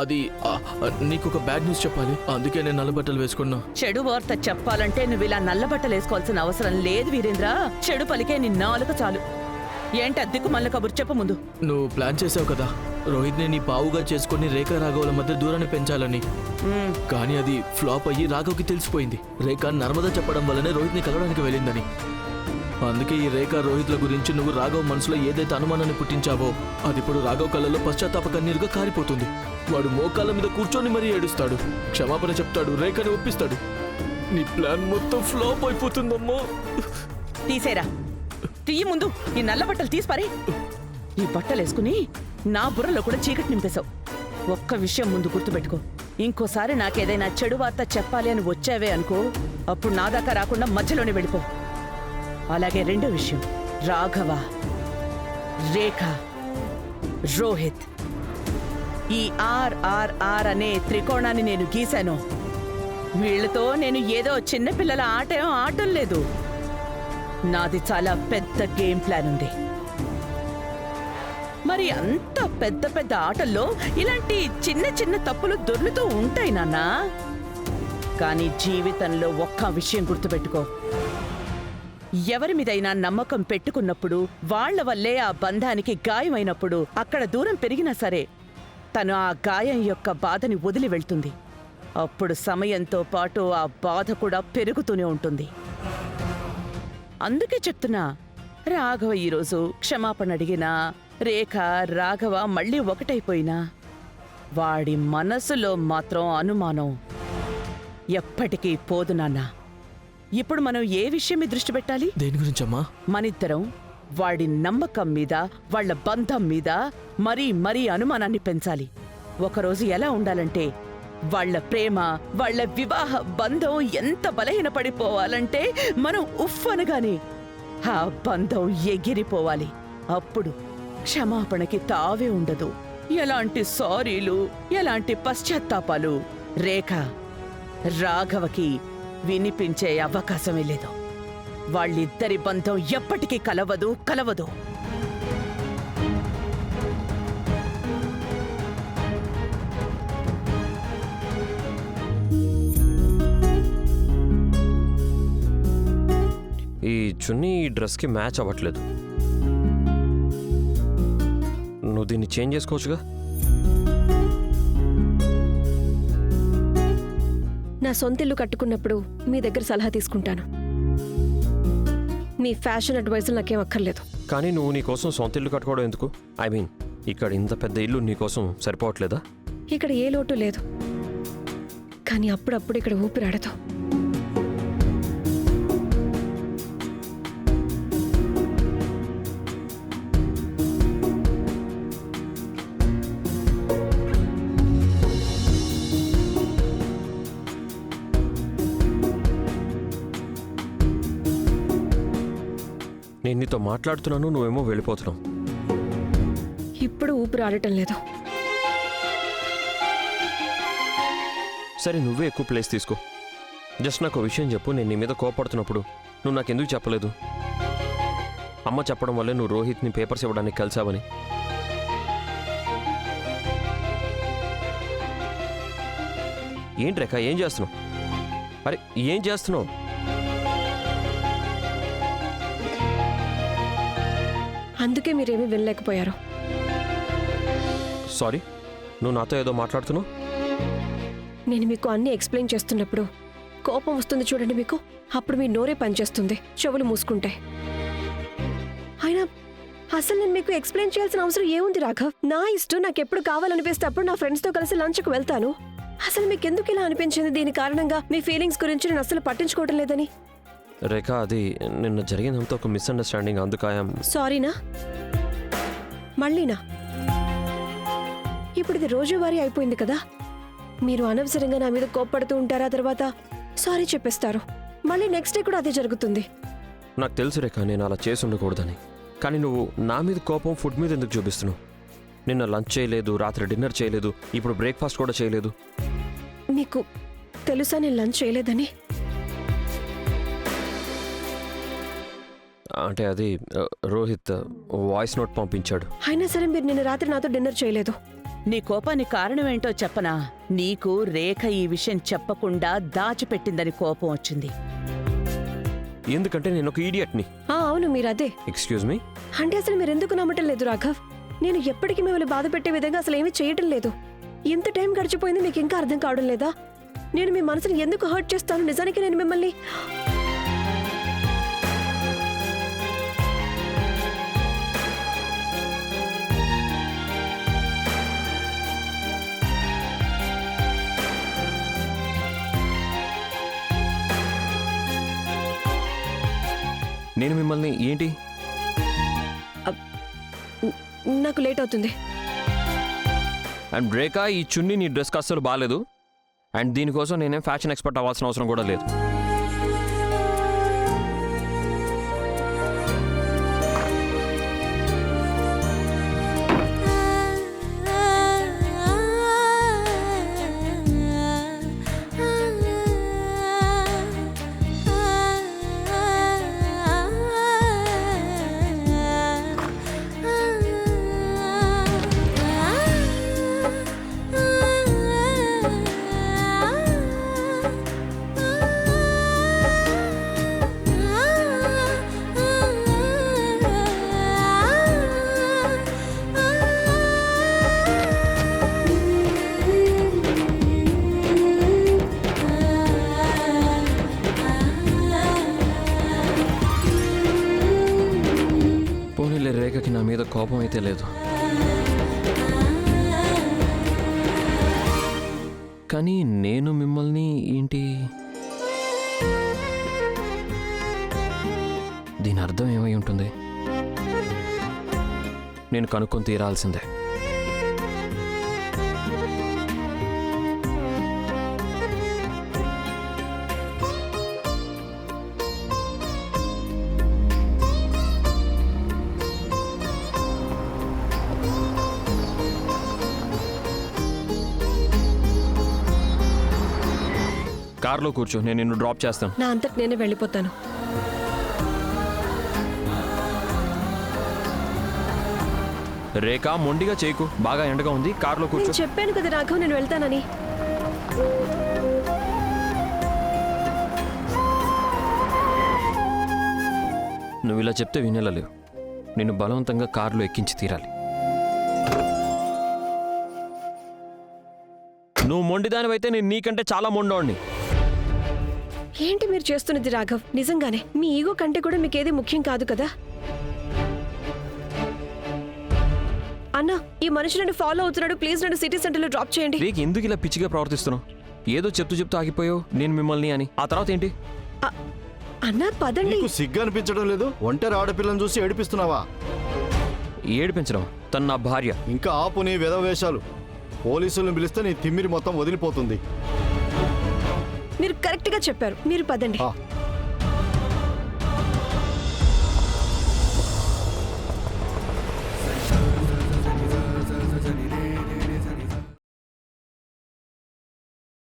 అది నీకొక bad news చెప్పాలి, అందుకే నేను నల్ల బట్టలు వేసుకున్నా. చెడు వార్త చెప్పాలంటే నువ్వు ఇలా నల్ల బట్టలు వేసుకోవాల్సిన అవసరం లేదు వీరేంద్ర. చెడు పలికే నీ నాలుక చాలు. ఏంటి అద్దెకు మళ్ళీ కబురు చెప్పు ముందు. నువ్వు ప్లాన్ చేసావు కదా రోహిత్ని నీ పావుగా చేసుకుని రేఖ రాఘవుల మధ్య దూరాన్ని పెంచాలని. కానీ అది ఫ్లాప్ అయ్యి రాఘవ్కి తెలిసిపోయింది. రేఖ నర్మదా చెప్పడం వల్లనే రోహిత్ని కలవడానికి వెళ్ళిందని. అందుకే ఈ రేఖ రోహిత్ల గురించి నువ్వు రాఘవ్ మనసులో ఏదైతే అనుమానాన్ని పుట్టించావో అది ఇప్పుడు రాఘవ్ కళ్ళలో పశ్చాత్తాప కన్నీరుగా కారిపోతుంది. వాడు మోకాళ్ళ మీద కూర్చొని మరీ ఏడుస్తాడు, క్షమాపణ చెప్తాడు, రేఖని ఒప్పిస్తాడు. నీ ప్లాన్ మొత్తం ఫ్లాప్ అయిపోతుందమ్మా. తీసేరా, తీయి ముందు ఈ నల్ల బట్టలు తీసిపారి. ఈ బట్టలు వేసుకుని నా బుర్రలో కూడా చీకటి నింపేశావు. ఒక్క విషయం ముందు గుర్తుపెట్టుకో, ఇంకోసారి నాకేదైనా చెడు వార్త చెప్పాలి అని వచ్చావే అనుకో, అప్పుడు నా దాకా రాకుండా మధ్యలోనే వెళ్ళిపో. అలాగే రెండో విషయం, రాఘవ, రేఖ, రోహిత్, ఈ RRR అనే త్రికోణాన్ని నేను గీశాను. వీళ్లతో నేను ఏదో చిన్నపిల్లల ఆట ఆడటం లేదు. నాది చాలా పెద్ద గేమ్ ప్లాన్ ఉంది. మరి అంత పెద్ద పెద్ద ఆటల్లో ఇలాంటి చిన్న చిన్న తప్పులు దొర్లుతూ ఉంటాయి నాన్నా. కానీ జీవితంలో ఒక్క విషయం గుర్తుపెట్టుకో, ఎవరి మీదైనా నమ్మకం పెట్టుకున్నప్పుడు వాళ్ల వల్లే ఆ బంధానికి గాయమైనప్పుడు అక్కడ దూరం పెరిగినా సరే తను ఆ గాయం యొక్క బాధని వదిలి వెళ్తుంది. అప్పుడు సమయంతో పాటు ఆ బాధ కూడా పెరుగుతూనే ఉంటుంది. అందుకే చెప్తున్నా, రాఘవ ఈరోజు క్షమాపణ అడిగినా, రేఖ రాఘవ మళ్ళీ ఒకటైపోయినా వాడి మనసులో మాత్రం అనుమానం ఎప్పటికీ పోదు నాన్నా. ఇప్పుడు మనం ఏ విషయం మీద దృష్టి పెట్టాలి? దేని గురించమ్మా? మనిద్దరం వాడి నమ్మకం మీద, వాళ్ల బంధం మీద మరీ అనుమానాన్ని పెంచాలి. ఒకరోజు ఎలా ఉండాలంటే వాళ్ల ప్రేమ, వాళ్ల వివాహ బంధం ఎంత బలహీనపడిపోవాలంటే మనం ఉఫ్ అనగానే ఆ బంధం ఎగిరిపోవాలి. అప్పుడు క్షమాపణకి తావే ఉండదు. ఎలాంటి సారీలు, ఎలాంటి పశ్చాత్తాపాలు రేఖ రాఘవకి వినిపించే అవకాశమే లేదు. వాళ్ళిద్దరి బంధం ఎప్పటికీ కలవదు. ఈ చున్నీ ఈ డ్రెస్కి మ్యాచ్ అవ్వట్లేదు. నువ్వు దీన్ని చేంజ్ చేసుకోవచ్చుగా. నా సొంతిల్లు కట్టుకున్నప్పుడు మీ దగ్గర సలహా తీసుకుంటాను. మీ ఫ్యాషన్ అడ్వైజులు నాకేం అక్కర్లేదు. కానీ నువ్వు నీకోసం సొంత ఇల్లు కట్టుకోవడం ఎందుకు? ఐ మీన్, ఇక్కడ ఇంత పెద్ద ఇల్లు నీకోసం సరిపోవట్లేదా? ఇక్కడ ఏ లోటు లేదు, కానీ అప్పుడప్పుడు ఇక్కడ ఊపిరాడదు. నేను నీతో మాట్లాడుతున్నాను, నువ్వేమో వెళ్ళిపోతున్నావు. ఇప్పుడు ఊపిరాడటం లేదు. సరే, నువ్వే ఎక్కువ ప్లేస్ తీసుకో. జస్ట్ నాకు విషయం చెప్పు. నేను నీ మీద కోపడుతున్నప్పుడు నువ్వు నాకెందుకు చెప్పలేదు? అమ్మ చెప్పడం వల్లే నువ్వు రోహిత్ని పేపర్స్ ఇవ్వడానికి కలిసావని. ఏంటి రేఖ, ఏం చేస్తున్నావు? అరే, ఏం చేస్తున్నావు? అందుకే మీరేమీ వినలేకపోయారు. సారీ, నువ్వు నాతో ఏదో మాట్లాడుతున్నావు. నేను మీకు అన్నీ ఎక్స్ప్లెయిన్ చేస్తున్నప్పుడు కోపం వస్తుంది చూడండి మీకు. అప్పుడు మీ నోరే పనిచేస్తుంది, చెవులు మూసుకుంటే. అయినా అసలు నేను మీకు ఎక్స్ప్లెయిన్ చేయాల్సిన అవసరం ఏముంది రాఘవ్? నా ఇష్టం, నాకు ఎప్పుడు కావాలనిపిస్తే అప్పుడు నా ఫ్రెండ్స్తో కలిసి లంచ్కు వెళ్తాను. అసలు మీకు ఎందుకు ఇలా అనిపించింది? దీని కారణంగా మీ ఫీలింగ్స్ గురించి నేను అసలు పట్టించుకోవటం లేదని. రేఖ, అది నిన్న జరిగినంత ఒక మిస్అండర్స్టాండింగ్. అందుకాయం. సారీనా? మళ్ళీనా? ఇప్పుడు ఇది రోజువారీ అయిపోయింది కదా. మీరు అనవసరంగా నా మీద కోప్పడుతూ ఉంటారా, తర్వాత సారీ చెప్పేస్తారు. మళ్ళీ నెక్స్ట్ డే కూడా అదే జరుగుతుంది. నాకు తెలుసు రేఖ, నేను అలా చేసి ఉండకూడదని. కానీ నువ్వు నా మీద కోపం ఫుడ్ మీద ఎందుకు చూపిస్తున్నావు? నిన్న లంచ్ చేయలేదు, రాత్రి డిన్నర్ చేయలేదు, ఇప్పుడు బ్రేక్ఫాస్ట్ కూడా చేయలేదు. మీకు తెలుసా నేను లంచ్ చేయలేదని? అంటే అది రోహిత్ వాయిస్ నోట్ పంపించాడు. అయినా సరే మీరు నిన్న రాత్రి నాతో డిన్నర్ చేయలేదు. నీ కోపానికి కారణమేంటో చెప్పనా? నీకు రేఖ ఈ విషయం చెప్పకుండా దాచిపెట్టిందని కోపం వచ్చింది. ఎందుకంటే నేను ఒక ఈడియట్ని. అవును మీరు అదే. Excuse me. అంటే అసలు మీరు ఎందుకు నమ్మటం లేదు రాఘవ్? నేను ఎప్పటికీ మిమ్మల్ని బాధ పెట్టే విధంగా అసలు ఏమీ చేయటం లేదు. ఇంత టైం గడిచిపోయింది, మీకు ఇంకా అర్థం కావడం లేదా? నేను మీ మనసుని ఎందుకు హర్ట్ చేస్తాను? నిజానికి నేను మిమ్మల్ని నేను మిమ్మల్ని ఏంటి? నాకు లేట్ అవుతుంది. అండ్ రేఖా, ఈ చున్నీ నీ డ్రెస్కి అస్సలు బాగాలేదు. అండ్ దీనికోసం నేనేం ఫ్యాషన్ ఎక్స్పర్ట్ అవ్వాల్సిన అవసరం కూడా లేదు. రేఖకి నా మీద కోపం అయితే లేదు, కానీ నేను మిమ్మల్ని ఏంటి, దీని అర్థం ఏమై ఉంటుంది? నేను కనుక్కొని తీరాల్సిందే. కార్లో కూర్చో, నేను నిన్ను డ్రాప్ చేస్తాను. నా అంతటి నేనే వెళ్ళిపోతాను. రేఖ, మొండిగా చేయకు, బాగా ఎండగా ఉంది, కార్లో కూర్చో. నేను చెప్పాను కదా రాఘవ్, నేను వెళ్తానని. నువ్వు ఇలా చెప్తే వినేలాలేవు. నిన్ను బలవంతంగా కారులో ఎక్కించి తీరాలి. నువ్వు మొండిదానివైతే నేను నీకంటే చాలా మొండోడిని. ఏంటి మీరు చేస్తున్నది రాఘవ్? నిజంగానే మీ ఈగో కంటే కూడా మీకేది ముఖ్యం కాదు కదా? అన్నా, ఈ మనిషి నన్ను ఫాలో అవుతున్నాడు, ప్లీజ్ నన్ను సిటీ సెంటర్లో డ్రాప్ చేయండి. రేఖ, ఎందుకు ఇలా పిచ్చిగా ప్రవర్తిస్తున్నావు? ఏదో చెప్తూ ఆగిపోయావు నేను మిమ్మల్ని అని. ఆ తర్వాత ఏంటి? అన్నా పదండి. నీకు సిగ్గు అనిపించడం లేదు? ఒంటరి ఆడపిల్లని చూసి ఏడిపిస్తున్నావా? ఏడిపించడం? తను నా భార్య. ఇంకా ఆపు నీ వెధవేషాలు. పోలీసులను పిలిస్తే నీ తిమ్మిరి మొత్తం వదిలిపోతుంది. మీరు కరెక్ట్ గా చెప్పారు, మీరు పదండి.